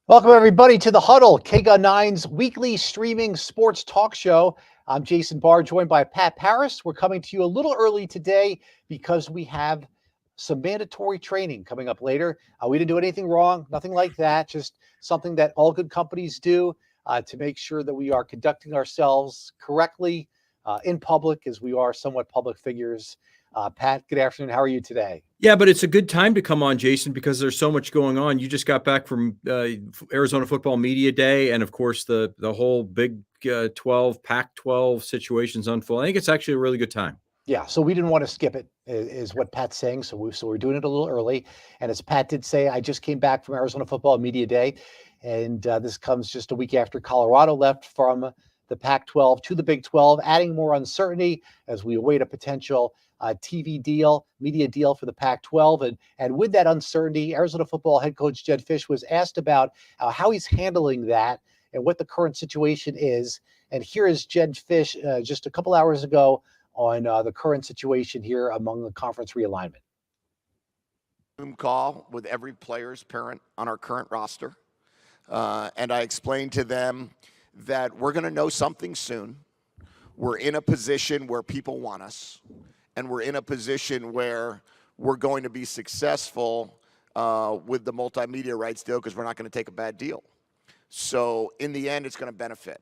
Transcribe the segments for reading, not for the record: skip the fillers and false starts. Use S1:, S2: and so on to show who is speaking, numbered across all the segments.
S1: Welcome, everybody, to the Huddle, KGUN9's weekly streaming sports talk show. I'm Jason Barr, joined by Pat Parris. We're coming to you a little early today because we have some mandatory training coming up later. We didn't do anything wrong, nothing like that, just something that all good companies do to make sure that we are conducting ourselves correctly in public, as we are somewhat public figures. Pat, good afternoon. How are you today?
S2: Yeah, but it's a good time to come on, Jason, because there's so much going on. You just got back from Arizona Football Media Day, and of course the whole Big 12, Pac-12 situations unfold. I think it's actually a really good time.
S1: Yeah, so we didn't want to skip it, is what Pat's saying. So we're doing it a little early. And as Pat did say, I just came back from Arizona Football Media Day, and this comes just a week after Colorado left from the Pac-12 to the Big 12, adding more uncertainty as we await a potential TV deal, media deal for the Pac-12. And with that uncertainty, Arizona football head coach Jedd Fisch was asked about how he's handling that and what the current situation is. And here is Jedd Fisch just a couple hours ago on the current situation here among the conference realignment.
S3: Zoom call with every player's parent on our current roster. And I explained to them that we're going to know something soon. We're in a position where people want us, and we're in a position where we're going to be successful with the multimedia rights deal because we're not going to take a bad deal. So in the end, it's going to benefit.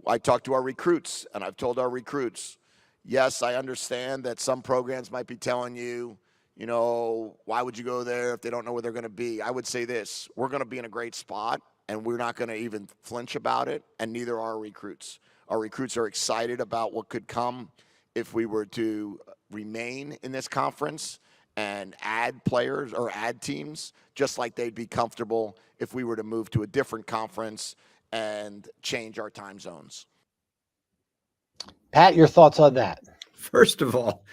S3: I talked to our recruits, and I've told our recruits, yes, I understand that some programs might be telling you, why would you go there if they don't know where they're going to be? I would say this: we're going to be in a great spot, and we're not going to even flinch about it, and neither are our recruits. Our recruits are excited about what could come if we were to remain in this conference and add players or add teams, just like they'd be comfortable if we were to move to a different conference and change our time zones.
S1: Pat, your thoughts on that?
S2: First of all,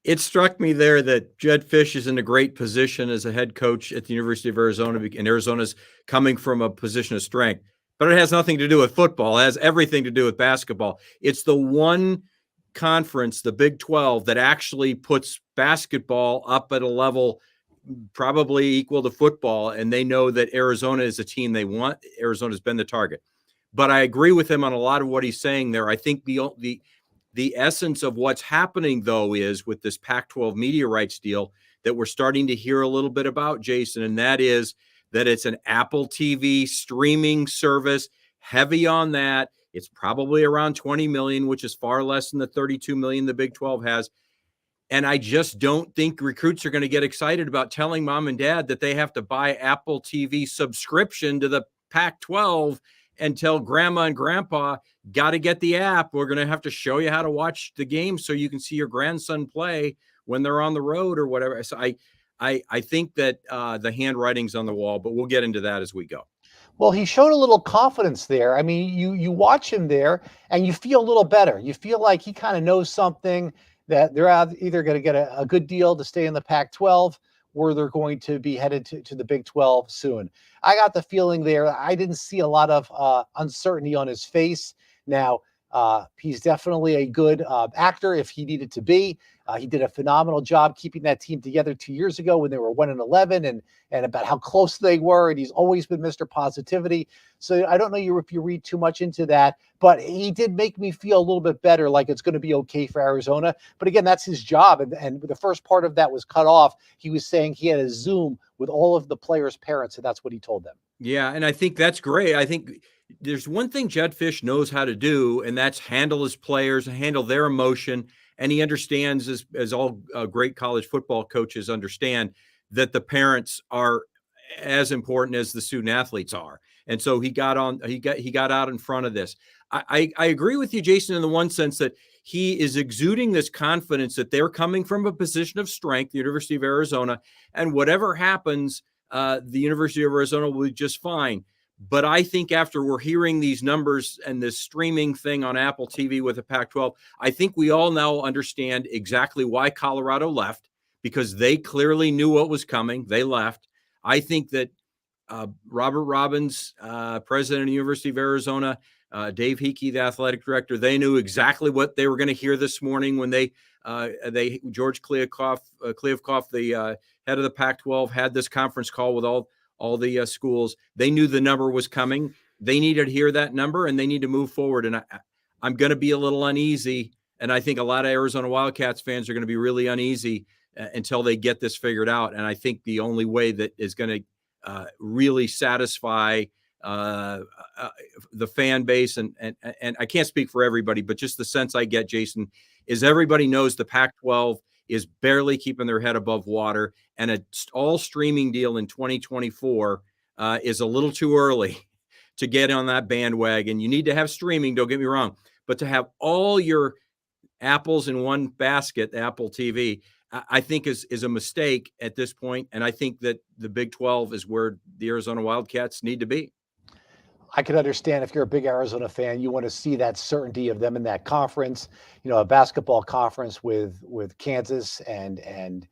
S2: it struck me there that Jedd Fisch is in a great position as a head coach at the University of Arizona, and Arizona's coming from a position of strength. But it has nothing to do with football. It has everything to do with basketball. It's the one conference, the Big 12, that actually puts basketball up at a level probably equal to football, and they know that Arizona is a team they want. Arizona's been the target. But I agree with him on a lot of what he's saying there. I think the essence of what's happening, though, is with this Pac-12 media rights deal that we're starting to hear a little bit about, Jason, and that is that it's an Apple TV streaming service, heavy on that. It's probably around $20 million, which is far less than the $32 million the Big 12 has. And I just don't think recruits are going to get excited about telling mom and dad that they have to buy Apple TV subscription to the Pac-12 and tell grandma and grandpa, got to get the app. We're going to have to show you how to watch the game so you can see your grandson play when they're on the road or whatever. So I think that the handwriting's on the wall, but we'll get into that as we go.
S1: Well, he showed a little confidence there. I mean, you watch him there and you feel a little better. You feel like he kind of knows something, that they're either going to get a good deal to stay in the Pac-12 or they're going to be headed to the Big 12 soon. I got the feeling there. I didn't see a lot of uncertainty on his face. Now, he's definitely a good actor if he needed to be. He did a phenomenal job keeping that team together 2 years ago when they were 1-11 and about how close they were. And he's always been Mr. Positivity. So I don't know if you read too much into that, but he did make me feel a little bit better, like it's going to be okay for Arizona. But again, that's his job. And the first part of that was cut off. He was saying he had a Zoom with all of the players' parents, and that's what he told them.
S2: Yeah, and I think that's great. I think there's one thing Jedd Fisch knows how to do, and that's handle his players, handle their emotion. And he understands, as all great college football coaches understand, that the parents are as important as the student athletes are. And so he got out in front of this. I agree with you, Jason, in the one sense that he is exuding this confidence that they're coming from a position of strength, the University of Arizona, and whatever happens, the University of Arizona will be just fine. But I think after we're hearing these numbers and this streaming thing on Apple TV with the Pac-12, I think we all now understand exactly why Colorado left, because they clearly knew what was coming. They left. I think that Robert Robbins, president of the University of Arizona, Dave Hickey, the athletic director, they knew exactly what they were going to hear this morning when George Kliavkoff, the head of the Pac-12, had this conference call with all schools. They knew the number was coming. They needed to hear that number, and they need to move forward. And I'm going to be a little uneasy, and I think a lot of Arizona Wildcats fans are going to be really uneasy until they get this figured out. And I think the only way that is going to really satisfy the fan base, and I can't speak for everybody, but just the sense I get, Jason, is everybody knows the Pac-12 is barely keeping their head above water, and an all streaming deal in 2024 is a little too early to get on that bandwagon. You need to have streaming, don't get me wrong, but to have all your apples in one basket, Apple TV, I think is a mistake at this point. And I think that the Big 12 is where the Arizona Wildcats need to be.
S1: I can understand if you're a big Arizona fan, you want to see that certainty of them in that conference, a basketball conference with Kansas and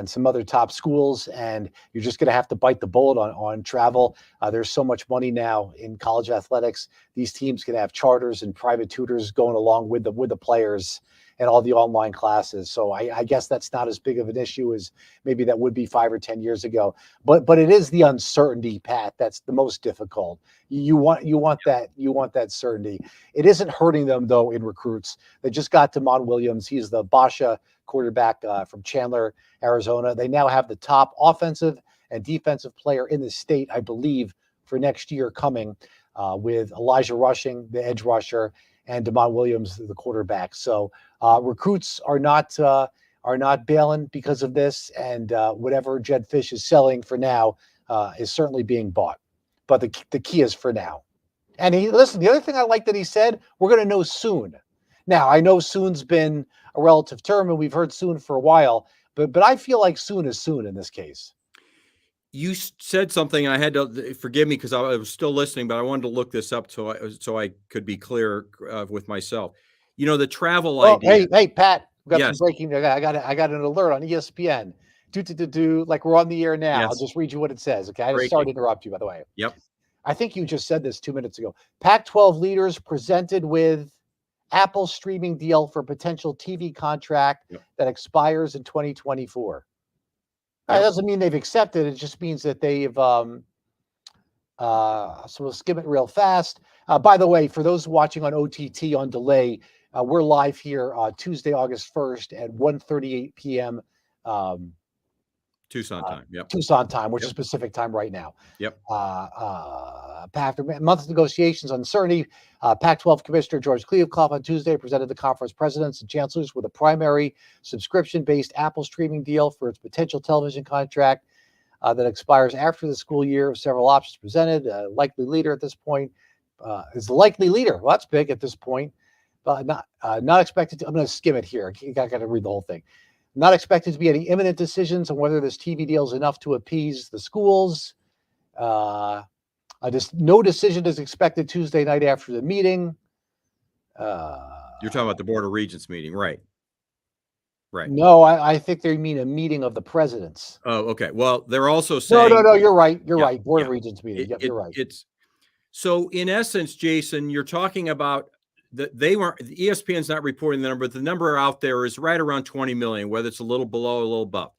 S1: some other top schools, and you're just going to have to bite the bullet on travel. There's so much money now in college athletics. These teams can have charters and private tutors going along with the players and all the online classes. So I guess that's not as big of an issue as maybe that would be 5 or 10 years ago. But it is the uncertainty, Pat, that's the most difficult. You want that certainty. It isn't hurting them though in recruits. They just got Damon Williams. He's the Basha quarterback from Chandler, Arizona. They now have the top offensive and defensive player in the state, I believe, for next year coming with Elijah Rushing, the edge rusher, and Damon Williams, the quarterback. So recruits are not bailing because of this, and whatever Jedd Fisch is selling for now is certainly being bought. But the key is for now. And the other thing I like that he said, we're going to know soon. Now, I know soon's been a relative term, and we've heard soon for a while, but I feel like soon is soon in this case.
S2: You said something, and I had to forgive me because I was still listening, but I wanted to look this up so I could be clear with myself. The travel idea.
S1: Hey, Pat, we got
S2: Yes.
S1: some breaking. I got an alert on ESPN. Like we're on the air now.
S2: Yes.
S1: I'll just read you what it says. Okay,
S2: Breaking.
S1: sorry to interrupt you, by the way.
S2: Yep.
S1: I think you just said this 2 minutes ago. Pac-12 leaders presented with Apple streaming deal for potential TV contract that expires in 2024. That doesn't mean they've accepted. It just means that they've so we'll skim it real fast. By the way, for those watching on OTT on delay, we're live here Tuesday, August 1st at 1:38 p.m.
S2: Tucson time. Yep.
S1: Tucson time, which is Pacific time right now.
S2: Yep.
S1: After months of negotiations, uncertainty, Pac-12 Commissioner George Kliavkoff on Tuesday presented the conference presidents and chancellors with a primary subscription-based Apple streaming deal for its potential television contract that expires after the school year. Several options presented. Likely leader at this point is the likely leader. Well, that's big at this point, but not expected to. I'm going to skim it here. I got to read the whole thing. Not expected to be any imminent decisions on whether this TV deal is enough to appease the schools. No decision is expected Tuesday night after the meeting.
S2: You're talking about the Board of Regents meeting, right? Right.
S1: No, I think they mean a meeting of the presidents.
S2: Oh, okay. Well, they're also saying
S1: no. You're right. You're right. Board of Regents meeting. You're right.
S2: So in essence, Jason, you're talking about that ESPN's not reporting the number, but the number out there is right around 20 million, whether it's a little below or a little above.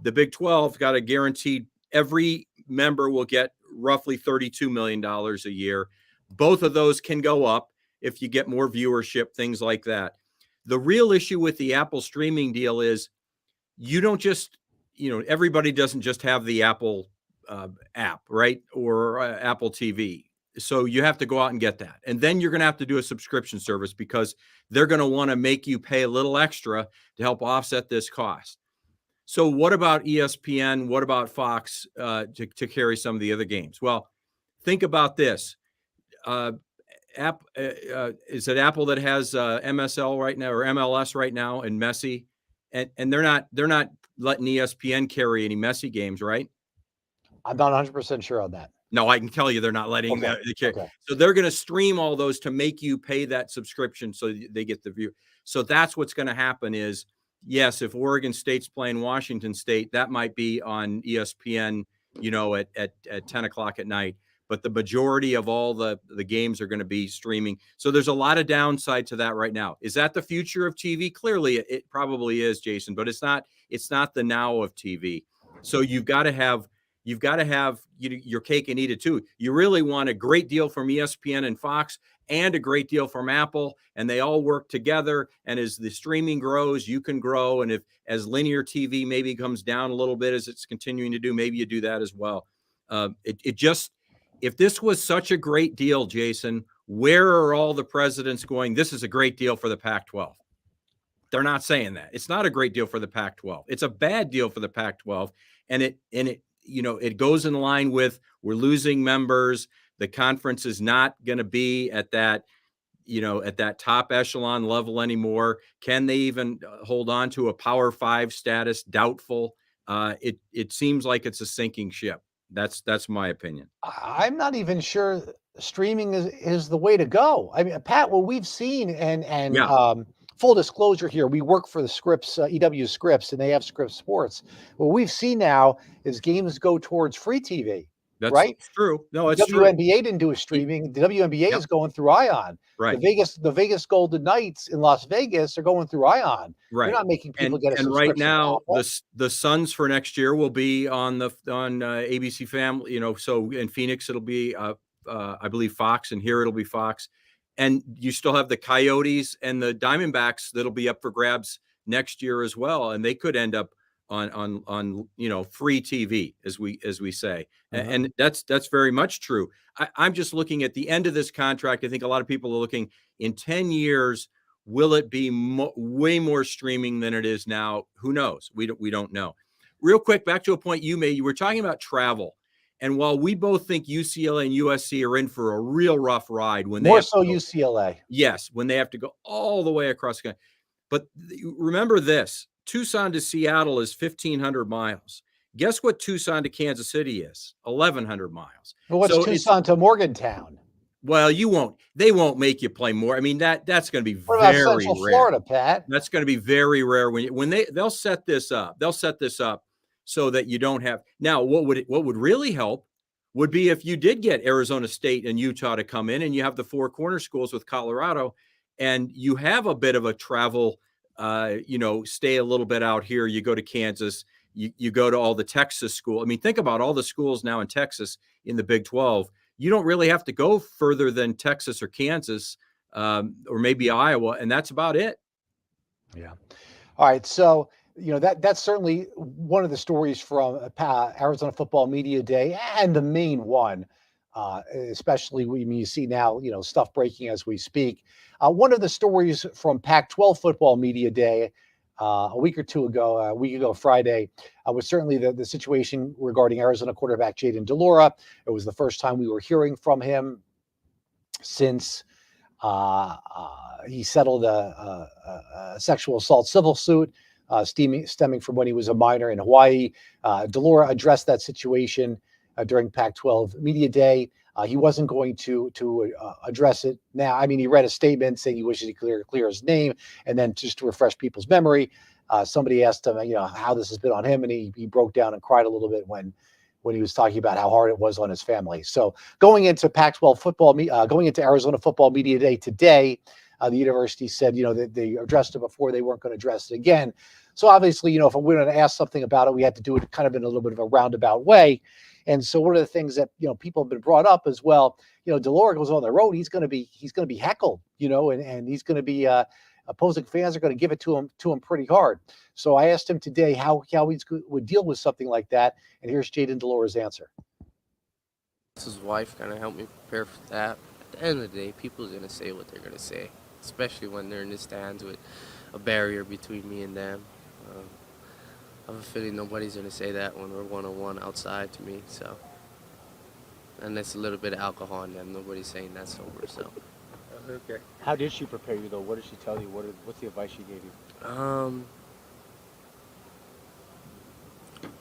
S2: The Big 12 got a guaranteed every member will get roughly $32 million a year. Both of those can go up if you get more viewership, things like that. The real issue with the Apple streaming deal is you don't just, everybody doesn't just have the Apple app, right? Or Apple TV. So you have to go out and get that. And then you're going to have to do a subscription service because they're going to want to make you pay a little extra to help offset this cost. So what about ESPN? What about Fox to carry some of the other games? Well, think about this. Is it Apple that has MSL right now or MLS right now and Messi? And they're not letting ESPN carry any Messi games, right?
S1: I'm not 100% sure on that.
S2: No, I can tell you they're not letting them carry. Okay. So they're going to stream all those to make you pay that subscription so they get the view. So that's what's going to happen is, yes, if Oregon State's playing Washington State, that might be on ESPN, at 10 o'clock at night. But the majority of all the games are going to be streaming. So there's a lot of downside to that right now. Is that the future of TV? Clearly, it probably is, Jason, but it's not the now of TV. So you've got to have you've got to have your cake and eat it too. You really want a great deal from ESPN and Fox and a great deal from Apple, and they all work together. And as the streaming grows, you can grow. And as linear TV maybe comes down a little bit as it's continuing to do, maybe you do that as well. If this was such a great deal, Jason, where are all the presidents going? This is a great deal for the Pac-12. They're not saying that. It's not a great deal for the Pac-12. It's a bad deal for the Pac-12, and it goes in line with, we're losing members. The conference is not going to be at that top echelon level anymore. Can they even hold on to a Power 5 status? Doubtful. It seems like it's a sinking ship. That's my opinion.
S1: I'm not even sure streaming is the way to go. I mean, Pat, what we've seen, and
S2: Yeah.
S1: Full disclosure here, we work for the Scripps, EW Scripps, and they have Scripps Sports. What we've seen now is games go towards free TV,
S2: That's
S1: right?
S2: true. No,
S1: The
S2: it's true.
S1: WNBA didn't do a streaming. The WNBA
S2: Yep.
S1: is going through ION.
S2: Right.
S1: The Vegas Golden Knights in Las Vegas are going through ION.
S2: Right.
S1: They're not making people get a
S2: and
S1: subscription.
S2: right now,
S1: to Apple.
S2: the Suns for next year will be on ABC Family. So in Phoenix it'll be I believe Fox, and here it'll be Fox. And you still have the Coyotes and the Diamondbacks that'll be up for grabs next year as well, and they could end up on free TV, as we say. And that's very much true. I'm just looking at the end of this contract. I think a lot of people are looking in 10 years. Will it be way more streaming than it is now? Who knows? We don't know. Real quick, back to a point you made. You were talking about travel. And while we both think UCLA and USC are in for a real rough ride when
S1: more so UCLA.
S2: Yes, when they have to go all the way across the country. But remember this, Tucson to Seattle is 1,500 miles. Guess what Tucson to Kansas City is? 1,100 miles.
S1: Well, what's Tucson to Morgantown?
S2: Well, they won't make you play more. I mean, that's going to be
S1: what about
S2: very
S1: Central
S2: rare.
S1: Florida, Pat?
S2: That's going to be very rare when they'll set this up. They'll set this up so that you don't have. Now, what would really help would be if you did get Arizona State and Utah to come in, and you have the four corner schools with Colorado, and you have a bit of a travel, stay a little bit out here. You go to Kansas, you go to all the Texas school. I mean, think about all the schools now in Texas in the Big 12. You don't really have to go further than Texas or Kansas, or maybe Iowa, and that's about it.
S1: Yeah. All right. So, that's certainly one of the stories from Arizona Football Media Day, and the main one, especially when you see now, stuff breaking as we speak. One of the stories from Pac-12 Football Media Day a week ago Friday, was certainly the situation regarding Arizona quarterback Jayden de Laura. It was the first time we were hearing from him since he settled a sexual assault civil suit stemming from when he was a minor in Hawaii. De Laura addressed that situation during Pac-12 Media Day. He wasn't going to address it now. I mean, he read a statement saying he wishes he clear his name, and then just to refresh people's memory, somebody asked him, how this has been on him, and he broke down and cried a little bit when he was talking about how hard it was on his family. So going into Pac-12 football, going into Arizona Football Media Day today, the university said, that they addressed it before, they weren't going to address it again. So obviously, if we're going to ask something about it, we had to do it kind of in a little bit of a roundabout way. And so one of the things that, people have been brought up as well, de Laura goes on the road, he's going to be heckled, and he's going to be, opposing fans are going to give it to him pretty hard. So I asked him today how he would deal with something like that. And here's Jayden de Laura's answer.
S4: His wife kind of helped me prepare for that. At the end of the day, people are going to say what they're going to say, especially when they're in the stands with a barrier between me and them. I have a feeling nobody's going to say that when we're one-on-one outside to me. So, and there's a little bit of alcohol in them. Nobody's saying that sober. So.
S5: Okay. How did she prepare you though? What did she tell you? What's the advice she gave you?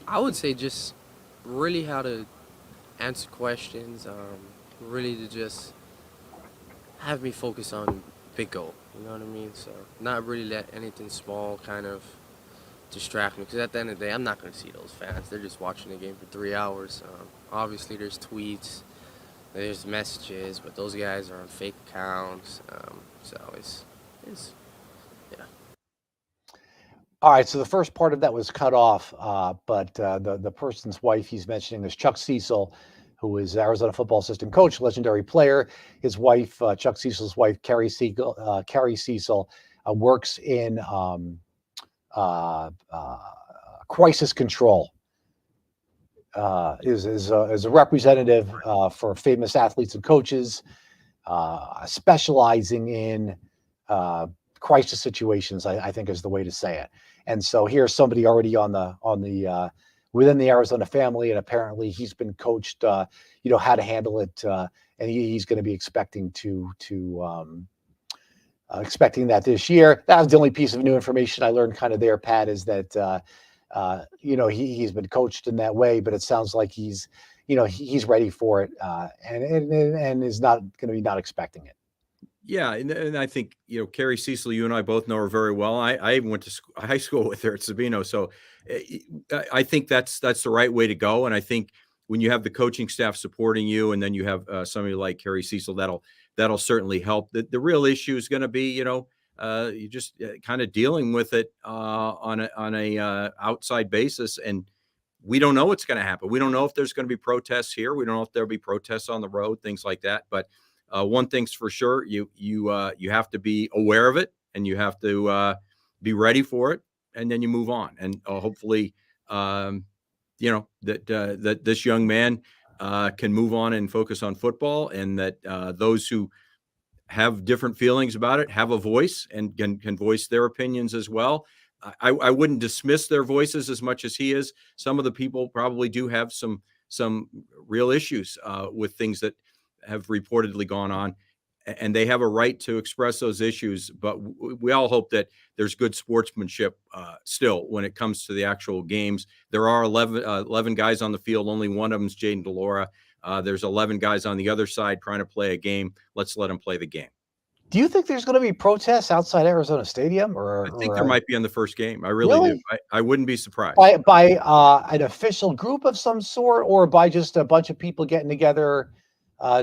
S4: I would say just really how to answer questions. Really to just have me focus on big goal. You know what I mean? So not really let anything small kind of distract me, because at the end of the day, I'm not going to see those fans. They're just watching the game for 3 hours. Obviously, there's tweets, there's messages, but those guys are on fake accounts. So it's yeah.
S1: All right, so the first part of that was cut off, but the person's wife he's mentioning is Chuck Cecil, who is Arizona football assistant coach, legendary player. His wife, Chuck Cecil's wife, Carrie Cecil, works in uh, uh, crisis control. Is a representative for famous athletes and coaches, specializing in crisis situations. I think is the way to say it. And so here's somebody already on the within the Arizona family, and apparently he's been coached, how to handle it, and he's going to be expecting expecting that this year. That was the only piece of new information I learned kind of there, Pat, is that he's been coached in that way, but it sounds like he's ready for it, and is not going to be not expecting it.
S2: Yeah, and I think Carrie Cecil, you and I both know her very well. I went to high school with her at Sabino, so I think that's the right way to go. And I think when you have the coaching staff supporting you, and then you have somebody like Carrie Cecil, that'll certainly help. The real issue is going to be you just kind of dealing with it on a outside basis, and we don't know what's going to happen. We don't know if there's going to be protests here. We don't know if there'll be protests on the road, things like that. But one thing's for sure: you have to be aware of it, and you have to be ready for it, and then you move on. And hopefully, that this young man can move on and focus on football, and that those who have different feelings about it have a voice and can voice their opinions as well. I wouldn't dismiss their voices as much as he is. Some of the people probably do have some real issues with things that have reportedly gone on, and they have a right to express those issues. But we all hope that there's good sportsmanship still when it comes to the actual games. There are 11 guys on the field. Only one of them is Jaden DeLaura. There's 11 guys on the other side trying to play a game. Let's let them play the game.
S1: Do you think there's going to be protests outside Arizona Stadium?
S2: I think there might be on the first game. I
S1: really
S2: do. I wouldn't be surprised.
S1: By an official group of some sort, or by just a bunch of people getting together,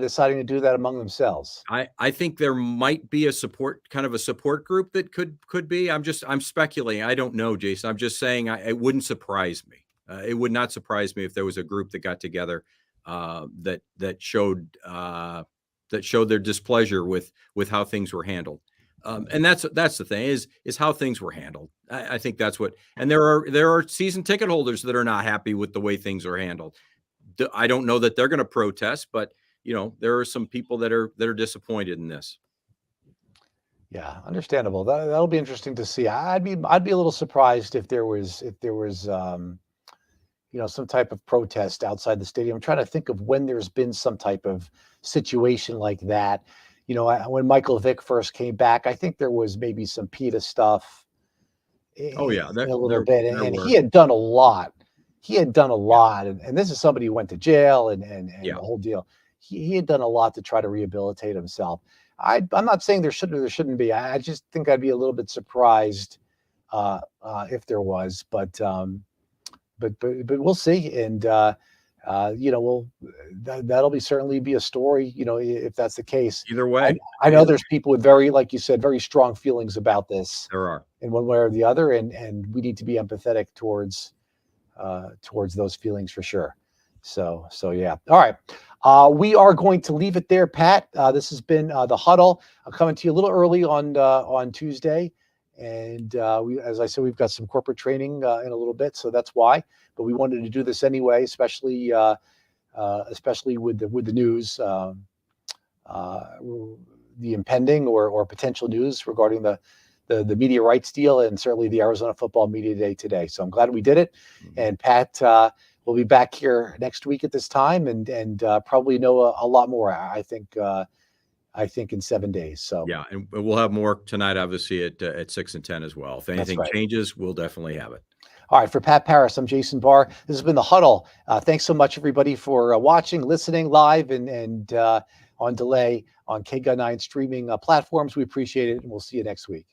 S1: deciding to do that among themselves?
S2: I think there might be a support group that could be. I'm speculating. I don't know, Jason. I'm just saying it wouldn't surprise me. It would not surprise me if there was a group that got together that showed their displeasure with how things were handled. And that's the thing is how things were handled. I think that's what, and there are season ticket holders that are not happy with the way things are handled. I don't know that they're going to protest, but there are some people that are disappointed in this.
S1: Yeah, understandable. That'll be interesting to see. I'd be a little surprised if there was some type of protest outside the stadium. I'm trying to think of when there's been some type of situation like that. When Michael Vick first came back, I think there was maybe some PETA stuff.
S2: Oh yeah,
S1: a little bit, and he had done a lot. And this is somebody who went to jail and the whole deal. He had done a lot to try to rehabilitate himself. I'm not saying there shouldn't be. I just think I'd be a little bit surprised if there was, but we'll see. And that'll certainly be a story, if that's the case.
S2: Either way,
S1: I know there's people with like you said, very strong feelings about this.
S2: There are,
S1: in one way or the other, and we need to be empathetic towards those feelings for sure. So yeah. All right. We are going to leave it there, Pat. This has been the Huddle. I'm coming to you a little early on Tuesday. And as I said, we've got some corporate training in a little bit, so that's why. But we wanted to do this anyway, especially with the news, the impending or potential news regarding the media rights deal, and certainly the Arizona Football Media Day today. So I'm glad we did it. And Pat, we'll be back here next week at this time, and probably know a lot more. I think in 7 days. So
S2: yeah, and we'll have more tonight, obviously at 6 and 10 as well. If anything changes, we'll definitely have it.
S1: All right, for Pat Parris, I'm Jason Barr. This has been the Huddle. Thanks so much, everybody, for watching, listening live, and on delay on KGUN 9 streaming platforms. We appreciate it, and we'll see you next week.